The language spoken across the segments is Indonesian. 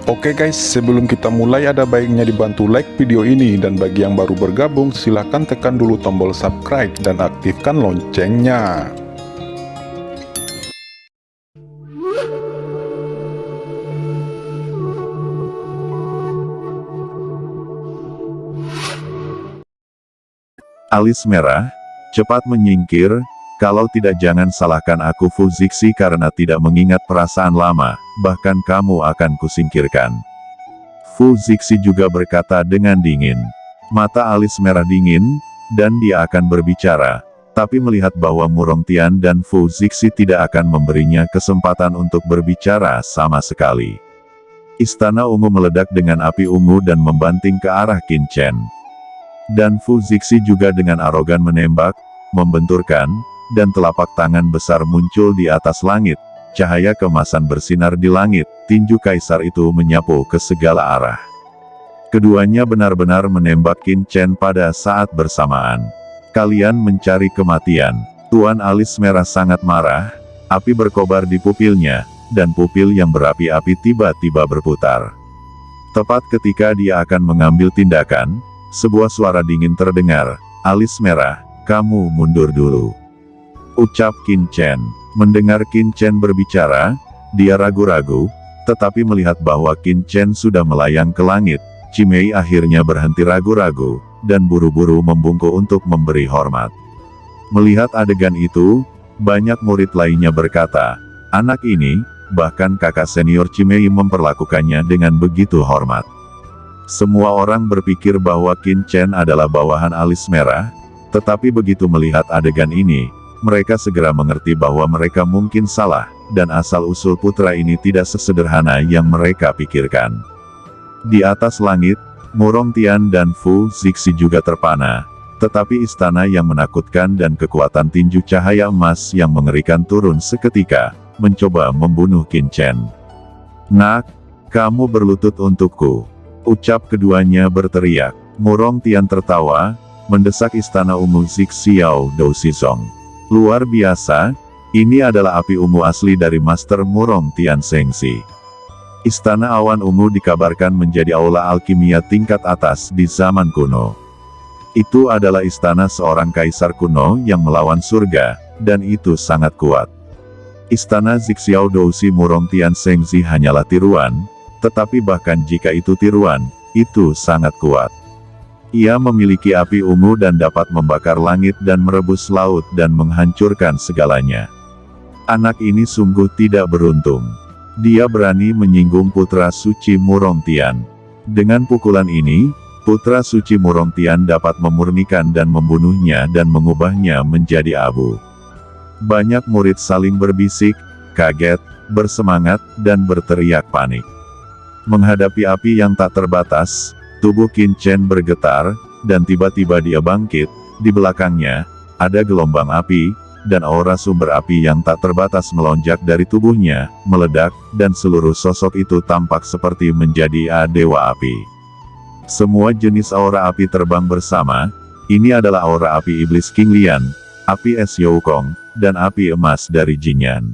Oke guys, sebelum kita mulai ada baiknya dibantu like video ini, dan bagi yang baru bergabung silahkan tekan dulu tombol subscribe dan aktifkan loncengnya. Alis merah, cepat menyingkir, kalau tidak jangan salahkan aku Fu Zixi karena tidak mengingat perasaan lama, bahkan kamu akan kusingkirkan. Fu Zixi juga berkata dengan dingin. Mata Alis merah dingin, dan dia akan berbicara, tapi melihat bahwa Murong Tian dan Fu Zixi tidak akan memberinya kesempatan untuk berbicara sama sekali. Istana ungu meledak dengan api ungu dan membanting ke arah Qin Chen. Dan Fu Zixi juga dengan arogan menembak, membenturkan, dan telapak tangan besar muncul di atas langit, cahaya kemasan bersinar di langit, tinju kaisar itu menyapu ke segala arah. Keduanya benar-benar menembak Qin Chen pada saat bersamaan. Kalian mencari kematian. Tuan Alis merah sangat marah, api berkobar di pupilnya, dan pupil yang berapi-api tiba-tiba berputar. Tepat ketika dia akan mengambil tindakan, sebuah suara dingin terdengar, Alis merah, kamu mundur dulu. Ucap Qin Chen. Mendengar Qin Chen berbicara, dia ragu-ragu, tetapi melihat bahwa Qin Chen sudah melayang ke langit, Cimei akhirnya berhenti ragu-ragu, dan buru-buru membungkuk untuk memberi hormat. Melihat adegan itu, banyak murid lainnya berkata, anak ini, bahkan kakak senior Cimei memperlakukannya dengan begitu hormat. Semua orang berpikir bahwa Qin Chen adalah bawahan Alis merah, tetapi begitu melihat adegan ini, mereka segera mengerti bahwa mereka mungkin salah, dan asal-usul putra ini tidak sesederhana yang mereka pikirkan. Di atas langit, Murong Tian dan Fu Zixi juga terpana, tetapi istana yang menakutkan dan kekuatan tinju cahaya emas yang mengerikan turun seketika, mencoba membunuh Qin Chen. Nak, kamu berlutut untukku. Ucap keduanya berteriak. Murong Tian tertawa, mendesak istana ungu Zixiao Dou Xizong. Luar biasa, ini adalah api ungu asli dari Master Murong Tian Shengxi. Istana awan ungu dikabarkan menjadi aula alkimia tingkat atas di zaman kuno. Itu adalah istana seorang kaisar kuno yang melawan surga, dan itu sangat kuat. Istana Zixiao Douxi Murong Tian Shengxi hanyalah tiruan, tetapi bahkan jika itu tiruan, itu sangat kuat. Ia memiliki api ungu dan dapat membakar langit dan merebus laut dan menghancurkan segalanya. Anak ini sungguh tidak beruntung. Dia berani menyinggung putra suci Murong Tian. Dengan pukulan ini, putra suci Murong Tian dapat memurnikan dan membunuhnya dan mengubahnya menjadi abu. Banyak murid saling berbisik, kaget, bersemangat, dan berteriak panik. Menghadapi api yang tak terbatas, tubuh Qin Chen bergetar, dan tiba-tiba dia bangkit. Di belakangnya, ada gelombang api, dan aura sumber api yang tak terbatas melonjak dari tubuhnya, meledak, dan seluruh sosok itu tampak seperti menjadi dewa api. Semua jenis aura api terbang bersama. Ini adalah aura api iblis King Lian, api es Youkong, dan api emas dari Jinyan.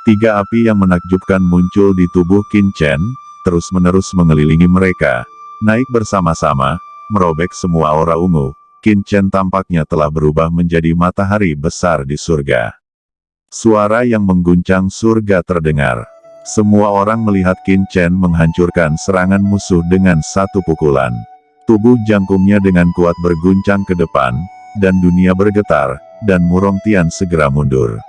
Tiga api yang menakjubkan muncul di tubuh Qin Chen, terus-menerus mengelilingi mereka, naik bersama-sama, merobek semua aura ungu. Qin Chen tampaknya telah berubah menjadi matahari besar di surga. Suara yang mengguncang surga terdengar. Semua orang melihat Qin Chen menghancurkan serangan musuh dengan satu pukulan. Tubuh jangkungnya dengan kuat berguncang ke depan, dan dunia bergetar, dan Murong Tian segera mundur.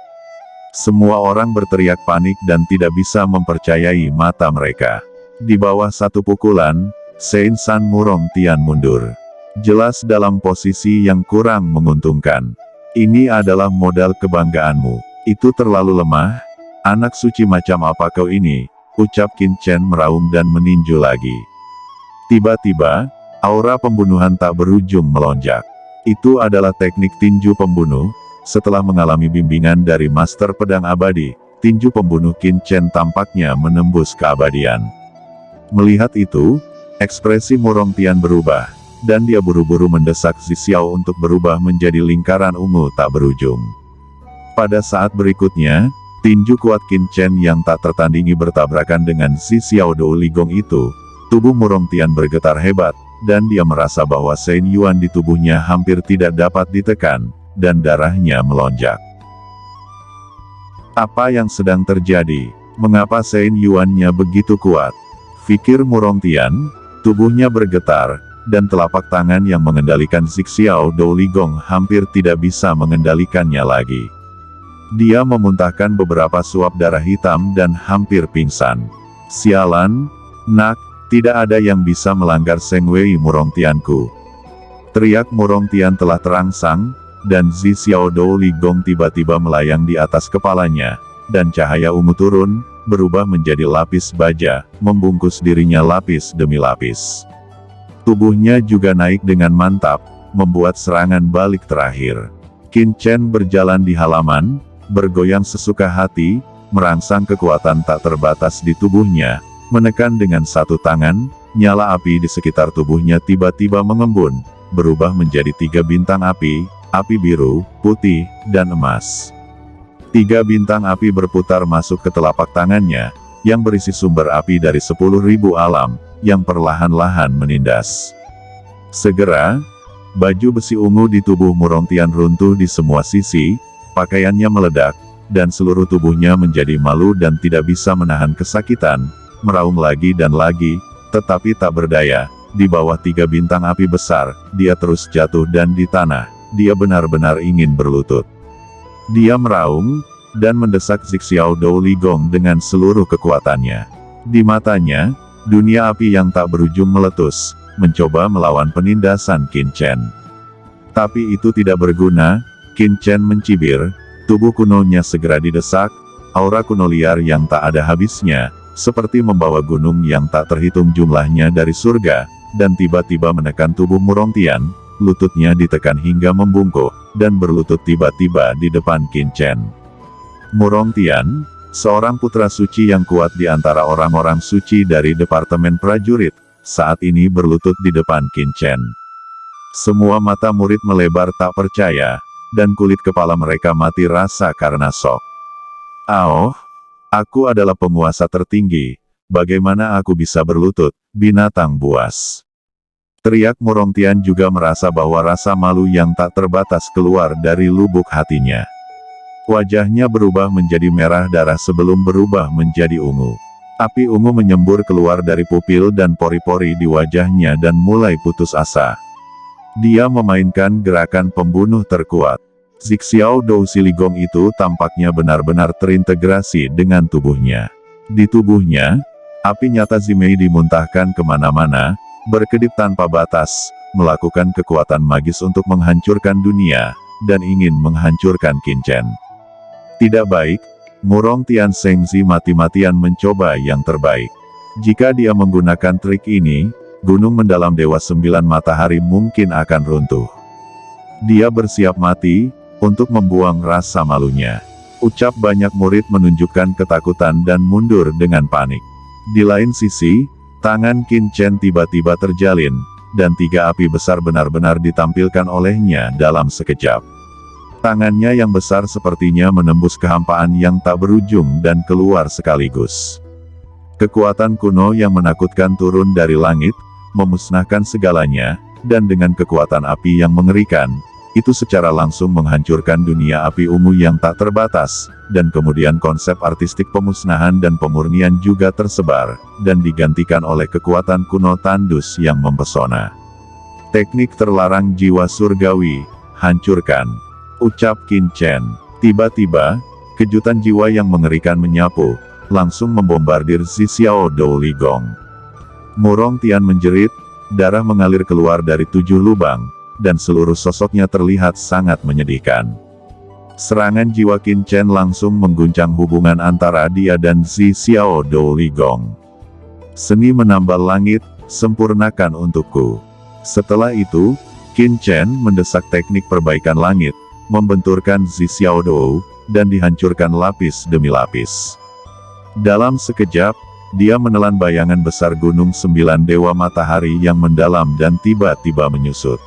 Semua orang berteriak panik dan tidak bisa mempercayai mata mereka. Di bawah satu pukulan, Sein San Murong Tian mundur. Jelas dalam posisi yang kurang menguntungkan. Ini adalah modal kebanggaanmu. Itu terlalu lemah. Anak suci macam apa kau ini? Ucap Qin Chen meraung dan meninju lagi. Tiba-tiba, aura pembunuhan tak berujung melonjak. Itu adalah teknik tinju pembunuh. Setelah mengalami bimbingan dari Master Pedang Abadi, tinju pembunuh Qin Chen tampaknya menembus keabadian. Melihat itu, ekspresi Murong Tian berubah, dan dia buru-buru mendesak Zixiao untuk berubah menjadi lingkaran ungu tak berujung. Pada saat berikutnya, Tinju kuat Qin Chen yang tak tertandingi bertabrakan dengan Zi Xiaodou Ligong itu. Tubuh Murong Tian bergetar hebat, dan dia merasa bahwa Shen Yuan di tubuhnya hampir tidak dapat ditekan, dan darahnya melonjak. Apa yang sedang terjadi? Mengapa Shen Yuan-nya begitu kuat? Fikir Murong Tian, tubuhnya bergetar, dan telapak tangan yang mengendalikan Zi Xiaodou Ligong hampir tidak bisa mengendalikannya lagi. Dia memuntahkan beberapa suap darah hitam dan hampir pingsan. Sialan, nak, tidak ada yang bisa melanggar Seng Wei Murong Tianku. Teriak Murong Tian telah terangsang, dan Zi Xiaodou Ligong tiba-tiba melayang di atas kepalanya, dan cahaya ungu turun, berubah menjadi lapis baja, membungkus dirinya lapis demi lapis. Tubuhnya juga naik dengan mantap, membuat serangan balik terakhir. Qin Chen berjalan di halaman, bergoyang sesuka hati, merangsang kekuatan tak terbatas di tubuhnya, menekan dengan satu tangan, nyala api di sekitar tubuhnya tiba-tiba mengembun, berubah menjadi 3 bintang api, api biru, putih, dan emas. 3 bintang api berputar masuk ke telapak tangannya, yang berisi sumber api dari 10.000 alam, yang perlahan-lahan menindas. Segera, baju besi ungu di tubuh Murong Tian runtuh di semua sisi, pakaiannya meledak, dan seluruh tubuhnya menjadi malu dan tidak bisa menahan kesakitan, meraung lagi dan lagi, tetapi tak berdaya, di bawah 3 bintang api besar, dia terus jatuh dan di tanah, dia benar-benar ingin berlutut. Dia meraung, dan mendesak Zi Xiaodou Ligong dengan seluruh kekuatannya. Di matanya, dunia api yang tak berujung meletus, mencoba melawan penindasan Qin Chen. Tapi itu tidak berguna. Qin Chen mencibir, tubuh kunonya segera didesak, aura kuno liar yang tak ada habisnya, seperti membawa gunung yang tak terhitung jumlahnya dari surga, dan tiba-tiba menekan tubuh Murong Tian, lututnya ditekan hingga membungkuk, dan berlutut tiba-tiba di depan Qin Chen. Murong Tian, seorang putra suci yang kuat di antara orang-orang suci dari Departemen Prajurit, saat ini berlutut di depan Qin Chen. Semua mata murid melebar tak percaya, dan kulit kepala mereka mati rasa karena shock. "Aoh, aku adalah penguasa tertinggi, bagaimana aku bisa berlutut, binatang buas?" Teriak Murong Tian juga merasa bahwa rasa malu yang tak terbatas keluar dari lubuk hatinya. Wajahnya berubah menjadi merah darah sebelum berubah menjadi ungu. Api ungu menyembur keluar dari pupil dan pori-pori di wajahnya dan mulai putus asa. Dia memainkan gerakan pembunuh terkuat. Zi Xiaodou Ligong itu tampaknya benar-benar terintegrasi dengan tubuhnya. Di tubuhnya, api nyata Zimei dimuntahkan kemana-mana, berkedip tanpa batas, melakukan kekuatan magis untuk menghancurkan dunia, dan ingin menghancurkan Qin Chen. Tidak baik, Murong Tian Shengzi mati-matian mencoba yang terbaik. Jika dia menggunakan trik ini, gunung mendalam Dewa 9 Matahari mungkin akan runtuh. Dia bersiap mati, untuk membuang rasa malunya. Ucap banyak murid menunjukkan ketakutan dan mundur dengan panik. Di lain sisi, tangan Qin Chen tiba-tiba terjalin, dan 3 api besar benar-benar ditampilkan olehnya dalam sekejap. Tangannya yang besar sepertinya menembus kehampaan yang tak berujung dan keluar sekaligus. Kekuatan kuno yang menakutkan turun dari langit, memusnahkan segalanya, dan dengan kekuatan api yang mengerikan, itu secara langsung menghancurkan dunia api ungu yang tak terbatas, dan kemudian konsep artistik pemusnahan dan pemurnian juga tersebar, dan digantikan oleh kekuatan kuno tandus yang mempesona. Teknik terlarang jiwa surgawi, hancurkan. Ucap Qin Chen. Tiba-tiba, kejutan jiwa yang mengerikan menyapu, langsung membombardir Zi Xiaodou Ligong. Murong Tian menjerit, darah mengalir keluar dari 7 lubang, dan seluruh sosoknya terlihat sangat menyedihkan. Serangan jiwa Qin Chen langsung mengguncang hubungan antara dia dan Zi Xiaodou Ligong. Seni menambal langit, sempurnakan untukku. Setelah itu, Qin Chen mendesak teknik perbaikan langit, membenturkan Zi Xiaodou, dan dihancurkan lapis demi lapis. Dalam sekejap, dia menelan bayangan besar gunung 9 Dewa Matahari yang mendalam dan tiba-tiba menyusut.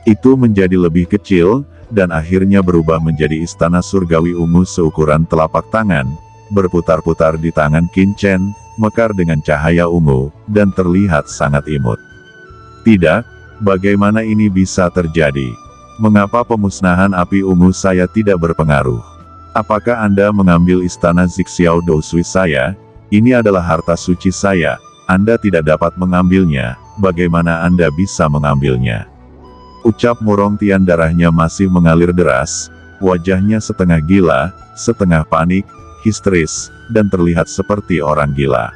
Itu menjadi lebih kecil, dan akhirnya berubah menjadi istana surgawi ungu seukuran telapak tangan, berputar-putar di tangan Qin Chen, mekar dengan cahaya ungu, dan terlihat sangat imut. Tidak, bagaimana ini bisa terjadi? Mengapa pemusnahan api ungu saya tidak berpengaruh? Apakah Anda mengambil istana Zixiao Dousui saya? Ini adalah harta suci saya, Anda tidak dapat mengambilnya, bagaimana Anda bisa mengambilnya? Ucap Murongtian, darahnya masih mengalir deras, wajahnya setengah gila, setengah panik, histeris, dan terlihat seperti orang gila.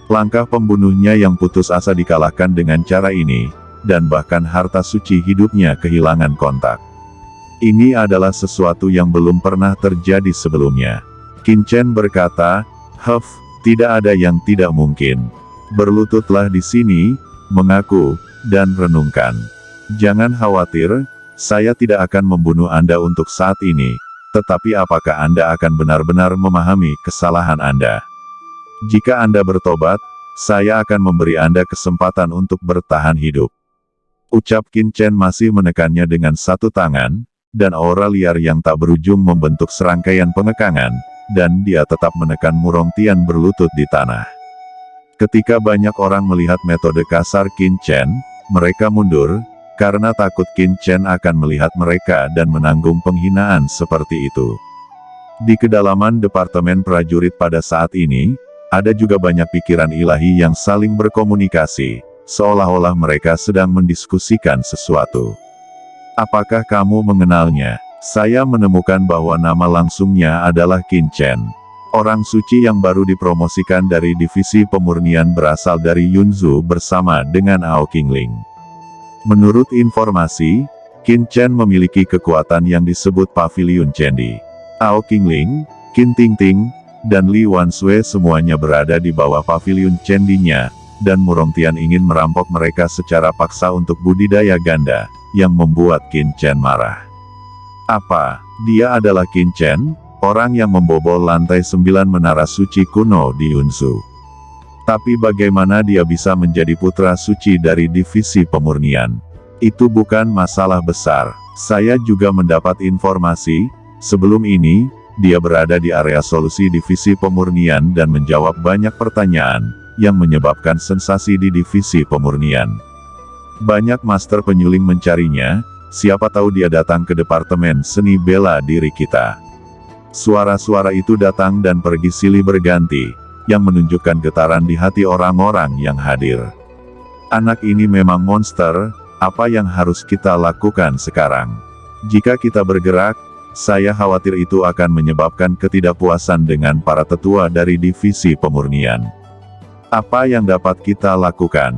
Langkah pembunuhnya yang putus asa dikalahkan dengan cara ini, dan bahkan harta suci hidupnya kehilangan kontak. Ini adalah sesuatu yang belum pernah terjadi sebelumnya. Qin Chen berkata, tidak ada yang tidak mungkin. Berlututlah di sini, mengaku, dan renungkan. Jangan khawatir, saya tidak akan membunuh Anda untuk saat ini, tetapi apakah Anda akan benar-benar memahami kesalahan Anda? Jika Anda bertobat, saya akan memberi Anda kesempatan untuk bertahan hidup. Ucap Qin Chen masih menekannya dengan satu tangan, dan aura liar yang tak berujung membentuk serangkaian pengekangan, dan dia tetap menekan Murongtian berlutut di tanah. Ketika banyak orang melihat metode kasar Qin Chen, mereka mundur, karena takut Qin Chen akan melihat mereka dan menanggung penghinaan seperti itu. Di kedalaman departemen prajurit pada saat ini, ada juga banyak pikiran ilahi yang saling berkomunikasi, seolah-olah mereka sedang mendiskusikan sesuatu. Apakah kamu mengenalnya? Saya menemukan bahwa nama langsungnya adalah Qin Chen. Orang suci yang baru dipromosikan dari divisi pemurnian berasal dari Yunzu bersama dengan Ao Qingling. Menurut informasi, Qin Chen memiliki kekuatan yang disebut Pavilion Cendi. Ao Qingling, Qin Tingting, dan Li Wanshui semuanya berada di bawah Pavilion Cendinya, dan Murongtian ingin merampok mereka secara paksa untuk budidaya ganda, yang membuat Qin Chen marah. Apa, dia adalah Qin Chen, orang yang membobol lantai 9 menara suci kuno di Yunzu? Tapi bagaimana dia bisa menjadi putra suci dari divisi pemurnian? Itu bukan masalah besar. Saya juga mendapat informasi, sebelum ini, dia berada di area solusi divisi pemurnian dan menjawab banyak pertanyaan, yang menyebabkan sensasi di divisi pemurnian. Banyak master penyuling mencarinya, siapa tahu dia datang ke departemen seni bela diri kita. Suara-suara itu datang dan pergi silih berganti, yang menunjukkan getaran di hati orang-orang yang hadir. Anak ini memang monster, apa yang harus kita lakukan sekarang? Jika kita bergerak, saya khawatir itu akan menyebabkan ketidakpuasan dengan para tetua dari divisi pemurnian. Apa yang dapat kita lakukan?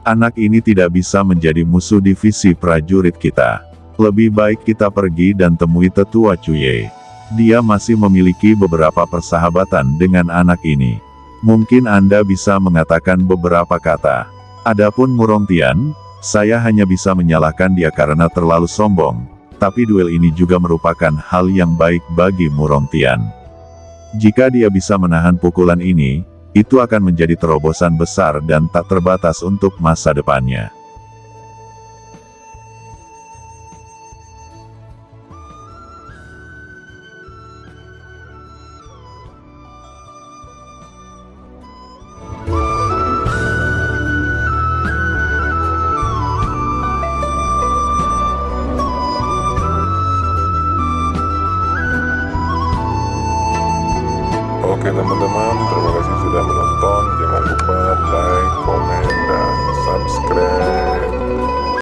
Anak ini tidak bisa menjadi musuh divisi prajurit kita. Lebih baik kita pergi dan temui tetua Cuye. Dia masih memiliki beberapa persahabatan dengan anak ini. Mungkin Anda bisa mengatakan beberapa kata. Adapun Murongtian, saya hanya bisa menyalahkan dia karena terlalu sombong. Tapi duel ini juga merupakan hal yang baik bagi Murongtian. Jika dia bisa menahan pukulan ini, itu akan menjadi terobosan besar dan tak terbatas untuk masa depannya. Oke teman-teman, terima kasih sudah menonton. Jangan lupa